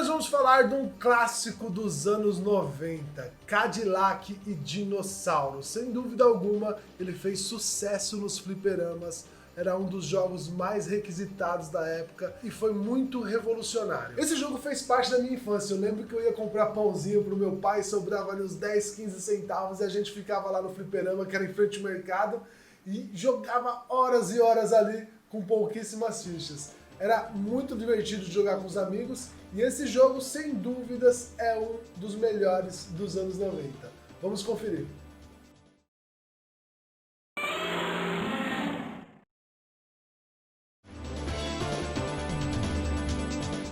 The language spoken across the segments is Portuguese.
nós vamos falar de um clássico dos anos 90, Cadillac e Dinossauro. Sem dúvida alguma, ele fez sucesso nos fliperamas, era um dos jogos mais requisitados da época e foi muito revolucionário. Esse jogo fez parte da minha infância. Eu lembro que eu ia comprar pãozinho pro meu pai, sobrava ali uns 10, 15 centavos e a gente ficava lá no fliperama, que era em frente ao mercado, e jogava horas e horas ali com pouquíssimas fichas. Era muito divertido de jogar com os amigos e esse jogo, sem dúvidas, é um dos melhores dos anos 90. Vamos conferir.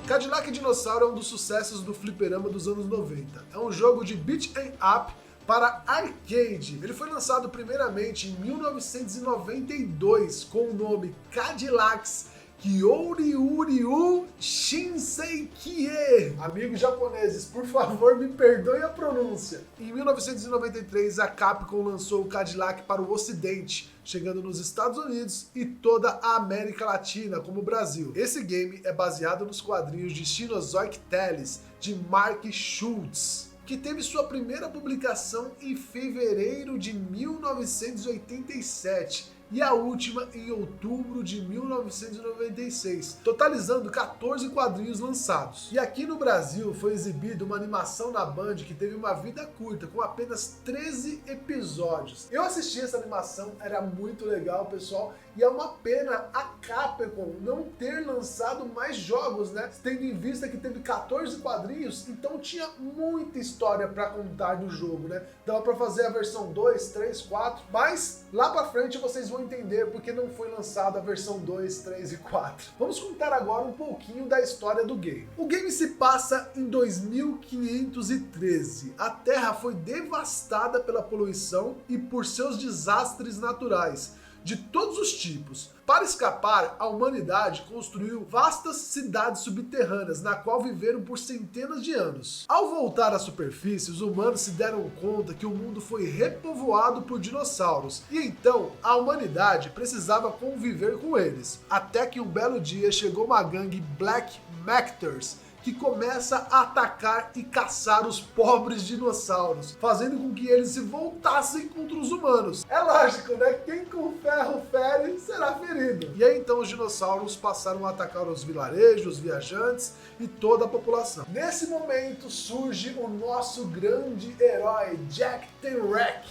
Cadillac e Dinossauro é um dos sucessos do fliperama dos anos 90. É um jogo de beat 'em up para arcade. Ele foi lançado primeiramente em 1992 com o nome Cadillacs Kyoryu Shinsei Kie. Amigos japoneses, por favor, me perdoem a pronúncia. Em 1993, a Capcom lançou o Cadillac para o Ocidente, chegando nos Estados Unidos e toda a América Latina, como o Brasil. Esse game é baseado nos quadrinhos de Shinozoic Tales, de Mark Schultz, que teve sua primeira publicação em fevereiro de 1987 e a última em outubro de 1996, totalizando 14 quadrinhos lançados. E aqui no Brasil foi exibida uma animação na Band que teve uma vida curta, com apenas 13 episódios. Eu assisti essa animação, era muito legal, pessoal, e é uma pena a Capcom não ter lançado mais jogos, né? Tendo em vista que teve 14 quadrinhos, então tinha muita história para contar do jogo, né? Dava para fazer a versão 2, 3, 4, mas lá para frente vocês vão entender porque não foi lançada a versão 2, 3 e 4. Vamos contar agora um pouquinho da história do game. O game se passa em 2513. A Terra foi devastada pela poluição e por seus desastres naturais, de todos os tipos. Para escapar, a humanidade construiu vastas cidades subterrâneas, na qual viveram por centenas de anos. Ao voltar à superfície, os humanos se deram conta que o mundo foi repovoado por dinossauros, e então a humanidade precisava conviver com eles. Até que um belo dia chegou uma gangue Black Mactors, que começa a atacar e caçar os pobres dinossauros, fazendo com que eles se voltassem contra os humanos. É lógico, né? Quem com ferro fere, será ferido. E aí então os dinossauros passaram a atacar os vilarejos, os viajantes e toda a população. Nesse momento surge o nosso grande herói, Jack the Wreck.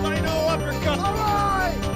Final uppercut! Alright!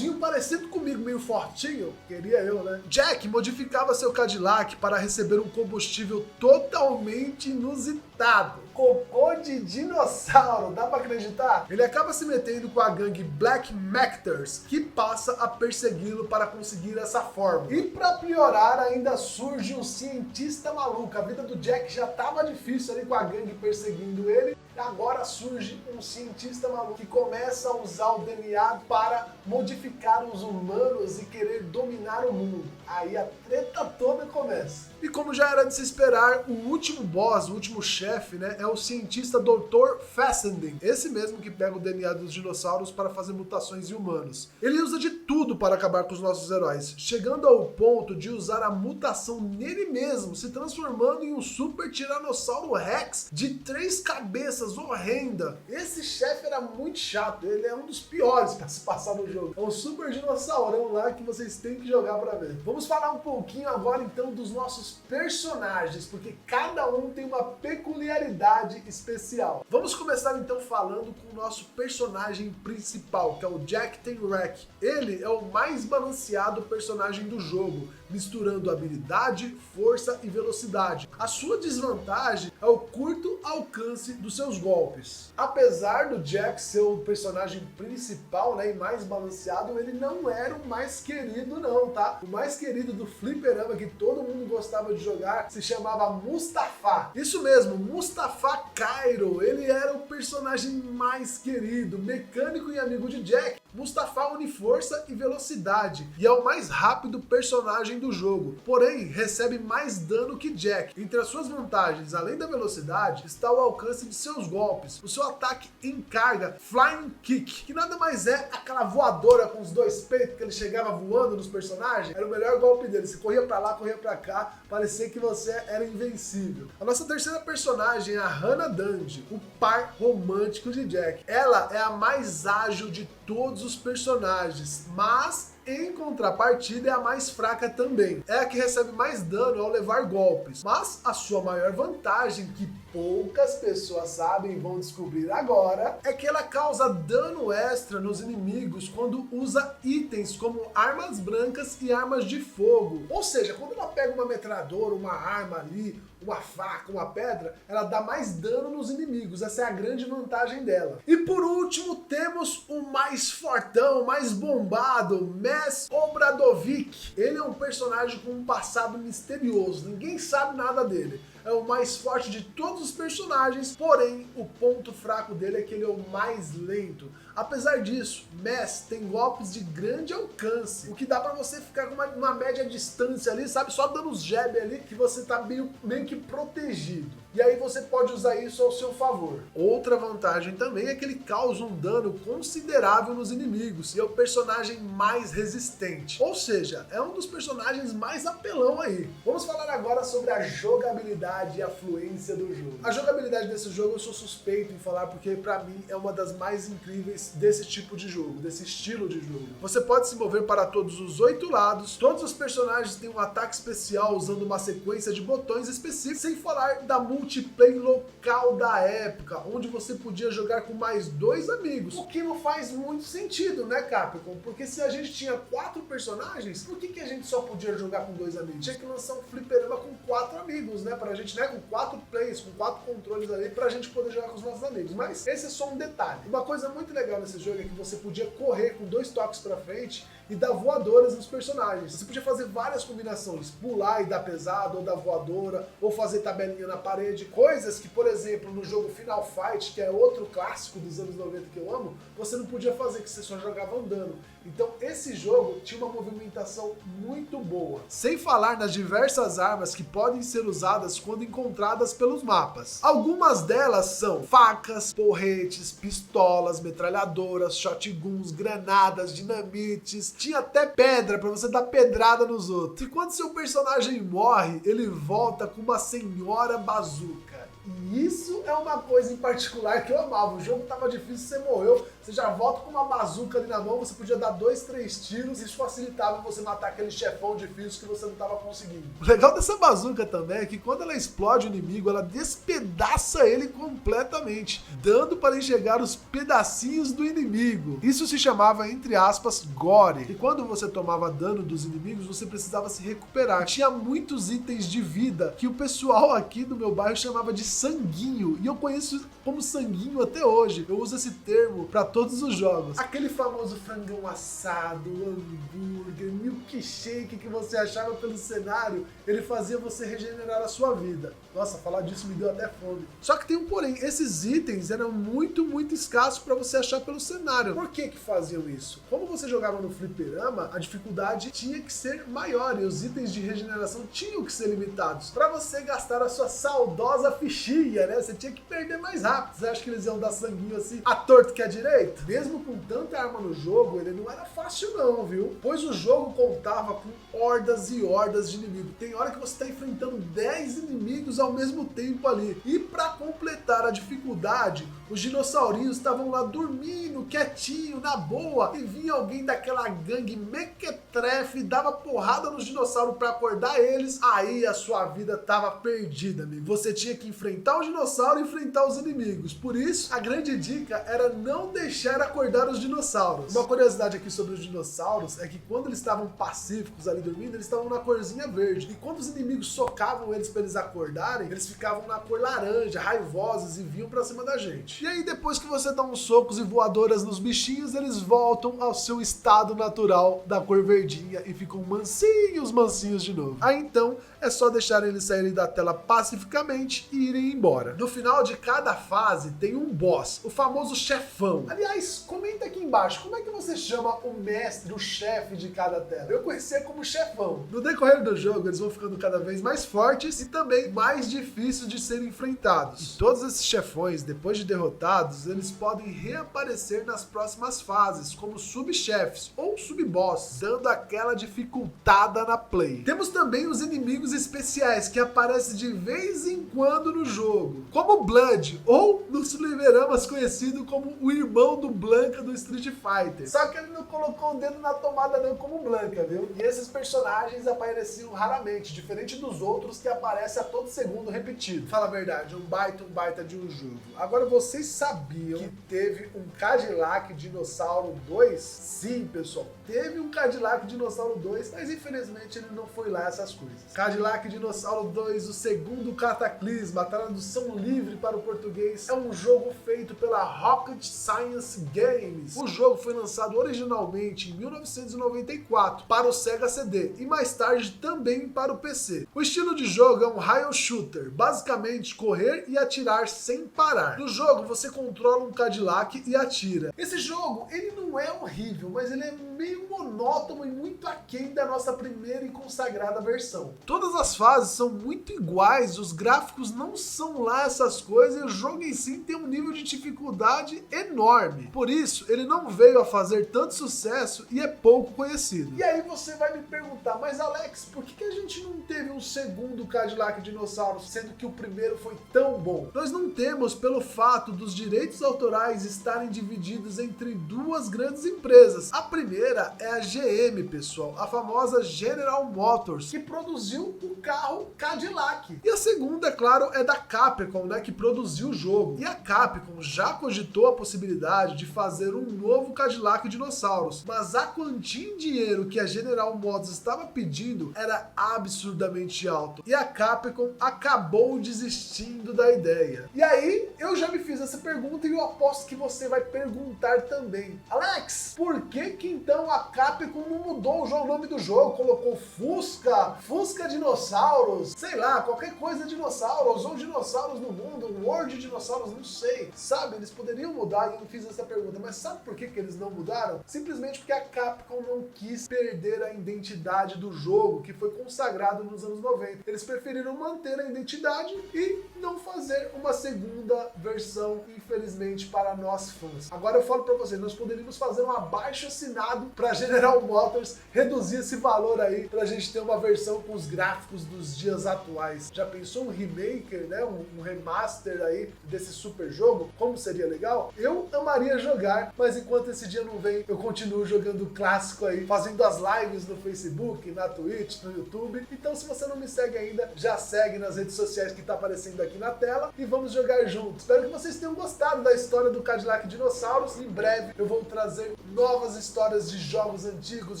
Parecido comigo, meio fortinho, queria eu, né? Jack modificava seu Cadillac para receber um combustível totalmente inusitado. Cocô de dinossauro, dá pra acreditar? Ele acaba se metendo com a gangue Black Mactors, que passa a persegui-lo para conseguir essa fórmula. E pra piorar, ainda surge um cientista maluco. A vida do Jack já tava difícil ali com a gangue perseguindo ele. Agora surge um cientista maluco que começa a usar o DNA para modificar os humanos e querer dominar o mundo. Aí a treta toda começa. E como já era de se esperar, o último boss, o último chefe, né, é o cientista Dr. Fessenden. Esse mesmo que pega o DNA dos dinossauros para fazer mutações em humanos. Ele usa de tudo para acabar com os nossos heróis, chegando ao ponto de usar a mutação nele mesmo, se transformando em um super tiranossauro Rex de 3 cabeças, horrenda. Esse chefe era muito chato, ele é um dos piores para se passar no jogo. É um super dinossaurão lá que vocês têm que jogar para ver. Vamos falar um pouquinho agora então dos nossos personagens, porque cada um tem uma peculiaridade especial. Vamos começar então falando com o nosso personagem principal, que é o Jack the Wreck. Ele é o mais balanceado personagem do jogo, misturando habilidade, força e velocidade. A sua desvantagem é o curto alcance dos seus golpes. Apesar do Jack ser o personagem principal, né, e mais balanceado, ele não era o mais querido não, tá? O mais querido do fliperama, que todo mundo gostava de jogar, se chamava Mustafa. Isso mesmo, Mustafa Cairo. Ele era o personagem mais querido, mecânico e amigo de Jack. Mustafa une força e velocidade e é o mais rápido personagem do jogo, porém recebe mais dano que Jack. Entre as suas vantagens, além da velocidade, está o alcance de seus golpes, o seu ataque em carga, Flying Kick, que nada mais é aquela voadora com os dois peitos que ele chegava voando nos personagens. Era o melhor golpe dele, você corria pra lá, corria pra cá, parecia que você era invencível. A nossa terceira personagem é a Hannah Dund, o par romântico de Jack. Ela é a mais ágil de todos os personagens, mas em contrapartida é a mais fraca também. É a que recebe mais dano ao levar golpes, mas a sua maior vantagem, que poucas pessoas sabem e vão descobrir agora, é que ela causa dano extra nos inimigos quando usa itens como armas brancas e armas de fogo. Ou seja, quando ela pega uma metralhadora, uma arma ali, uma faca, uma pedra, ela dá mais dano nos inimigos. Essa é a grande vantagem dela. E por último, temos o mais fortão, mais bombado, Mes Obradovic. Ele é um personagem com um passado misterioso, ninguém sabe nada dele. É o mais forte de todos os personagens, porém o ponto fraco dele é que ele é o mais lento. Apesar disso, Mes tem golpes de grande alcance, o que dá pra você ficar com uma média distância ali, sabe? Só dando os jab ali que você tá meio que protegido. E aí você pode usar isso ao seu favor. Outra vantagem também é que ele causa um dano considerável nos inimigos e é o personagem mais resistente. Ou seja, é um dos personagens mais apelão aí. Vamos falar agora sobre a jogabilidade e a fluência do jogo. A jogabilidade desse jogo eu sou suspeito em falar porque pra mim é uma das mais incríveis desse tipo de jogo, desse estilo de jogo. Você pode se mover para todos os 8 lados, todos os personagens têm um ataque especial usando uma sequência de botões específicos, sem falar da multiplayer local da época, onde você podia jogar com mais 2 amigos, o que não faz muito sentido, né, Capcom? Porque se a gente tinha 4 personagens, por que a gente só podia jogar com 2 amigos? Tinha que lançar um fliperama com 4 amigos, né, pra gente, né, com 4 plays, com 4 controles ali, pra gente poder jogar com os nossos amigos. Mas esse é só um detalhe. Uma coisa muito legal nesse jogo é que você podia correr com 2 toques pra frente e dar voadoras nos personagens. Você podia fazer várias combinações, pular e dar pesado, ou dar voadora, ou fazer tabelinha na parede, coisas que, por exemplo, no jogo Final Fight, que é outro clássico dos anos 90 que eu amo, você não podia fazer, que você só jogava andando. Então esse jogo tinha uma movimentação muito boa. Sem falar nas diversas armas que podem ser usadas quando encontradas pelos mapas. Algumas delas são facas, porretes, pistolas, metralhadoras, shotguns, granadas, dinamites, tinha até pedra pra você dar pedrada nos outros. E quando seu personagem morre, ele volta com uma senhora bazuca. E isso é uma coisa em particular que eu amava. O jogo tava difícil, você morreu, você já volta com uma bazuca ali na mão, você podia dar 2, 3 tiros, isso facilitava você matar aquele chefão difícil que você não tava conseguindo. O legal dessa bazuca também é que quando ela explode o inimigo, ela despedaça ele completamente, dando para enxergar os pedacinhos do inimigo. Isso se chamava, entre aspas, gore. E quando você tomava dano dos inimigos, você precisava se recuperar. Tinha muitos itens de vida que o pessoal aqui do meu bairro chamava de sanguinho, e eu conheço como sanguinho até hoje. Eu uso esse termo para todos os jogos. Aquele famoso frangão assado, hambúrguer, milkshake que você achava pelo cenário, ele fazia você regenerar a sua vida. Nossa, falar disso me deu até fome. Só que tem um porém, esses itens eram muito escassos para você achar pelo cenário. Por que faziam isso? Como você jogava no fliperama, a dificuldade tinha que ser maior e os itens de regeneração tinham que ser limitados para você gastar a sua saudosa fichinha, né? Você tinha que perder mais rápido. Você acha que eles iam dar sanguinho assim, à torto que à direito? Mesmo com tanta arma no jogo, ele não era fácil não, viu? Pois o jogo contava com hordas e hordas de inimigos. Tem hora que você tá enfrentando 10 inimigos ao mesmo tempo ali. E para completar a dificuldade, os dinossaurinhos estavam lá dormindo, quietinho, na boa, e vinha alguém daquela gangue mequetrefe, dava porrada nos dinossauros para acordar eles, aí a sua vida tava perdida, amigo. Você tinha que enfrentar o dinossauro e enfrentar os inimigos. Por isso, a grande dica era não deixar acordar os dinossauros. Uma curiosidade aqui sobre os dinossauros é que quando eles estavam pacíficos ali dormindo, eles estavam na corzinha verde. E quando os inimigos socavam eles para eles acordarem, eles ficavam na cor laranja, raivosos, e vinham pra cima da gente. E aí depois que você dá uns socos e voadoras nos bichinhos, eles voltam ao seu estado natural da cor verdinha e ficam mansinhos de novo. Aí então é só deixar eles saírem da tela pacificamente e irem embora. embora. No final de cada fase tem um boss, o famoso chefão. Aliás, comenta aqui embaixo, como é que você chama o mestre, o chefe de cada tela? Eu conhecia como chefão. No decorrer do jogo, eles vão ficando cada vez mais fortes e também mais difíceis de serem enfrentados. E todos esses chefões, depois de derrotados, eles podem reaparecer nas próximas fases, como subchefes ou subboss, dando aquela dificultada na play. Temos também os inimigos especiais que aparecem de vez em quando no jogo, como Blood, ou nos fliperamas conhecido como o irmão do Blanka do Street Fighter. Só que ele não colocou o dedo na tomada não como Blanka, viu? E esses personagens apareciam raramente, diferente dos outros que aparecem a todo segundo repetido. Fala a verdade, um baita de um jogo. Agora, vocês sabiam que teve um Cadillac Dinossauro 2? Sim, pessoal, teve um Cadillac Dinossauro 2, mas infelizmente ele não foi lá essas coisas. Cadillac Dinossauro 2, o segundo Cataclisma, a tradução livre para o português, é um jogo feito pela Rocket Science Games. O jogo foi lançado originalmente em 1994 para o Sega CD e mais tarde também para o PC. O estilo de jogo é um rail shooter, basicamente correr e atirar sem parar. No jogo você controla um Cadillac e atira. Esse jogo, ele não é horrível, mas ele é meio monótono e muito aquém da nossa primeira e consagrada versão. Todas as fases são muito iguais, os gráficos não são lá essas coisas e o jogo em si tem um nível de dificuldade enorme. Por isso, ele não veio a fazer tanto sucesso e é pouco conhecido. E aí você vai me perguntar, mas Alex, por que a gente não teve um segundo Cadillac Dinossauro, sendo que o primeiro foi tão bom? Nós não temos pelo fato dos direitos autorais estarem divididos entre duas grandes empresas. A primeira é a GM, pessoal, a famosa General Motors, que produziu o carro Cadillac. E a segunda, é claro, é da Capcom, né, que produziu o jogo. E a Capcom já cogitou a possibilidade de fazer um novo Cadillac Dinossauros, mas a quantia em dinheiro que a General Motors estava pedindo era absurdamente alto. E a Capcom acabou desistindo da ideia. E aí, eu já me fiz essa pergunta e eu aposto que você vai perguntar também. Alex, por que então a Capcom não mudou o nome do jogo? Colocou Fusca Dinossauros, sei lá, qualquer coisa dinossauros, ou dinossauros no mundo, World Dinossauros, não sei. Sabe, eles poderiam mudar e eu fiz essa pergunta, mas sabe por que eles não mudaram? Simplesmente porque a Capcom não quis perder a identidade do jogo, que foi consagrado nos anos 90. Eles preferiram manter a identidade e não fazer uma segunda versão, infelizmente, para nós fãs. Agora eu falo para vocês, nós poderíamos fazer um abaixo-assinado para General Motors reduzir esse valor aí, pra gente ter uma versão com os gráficos dos dias atuais. Já pensou um remaker, né? Um remaster aí desse super jogo? Como seria legal? Eu amaria jogar, mas enquanto esse dia não vem, eu continuo jogando o clássico aí, fazendo as lives no Facebook, na Twitch, no YouTube. Então, se você não me segue ainda, já segue nas redes sociais que tá aparecendo aqui na tela e vamos jogar juntos. Espero que vocês tenham gostado da história do Cadillac Dinossauros. Em breve eu vou trazer novas histórias de jogos antigos,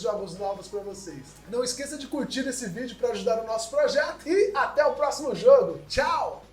jogos novos para vocês. Não esqueça de curtir esse vídeo para ajudar o nosso projeto e até o próximo jogo. Tchau!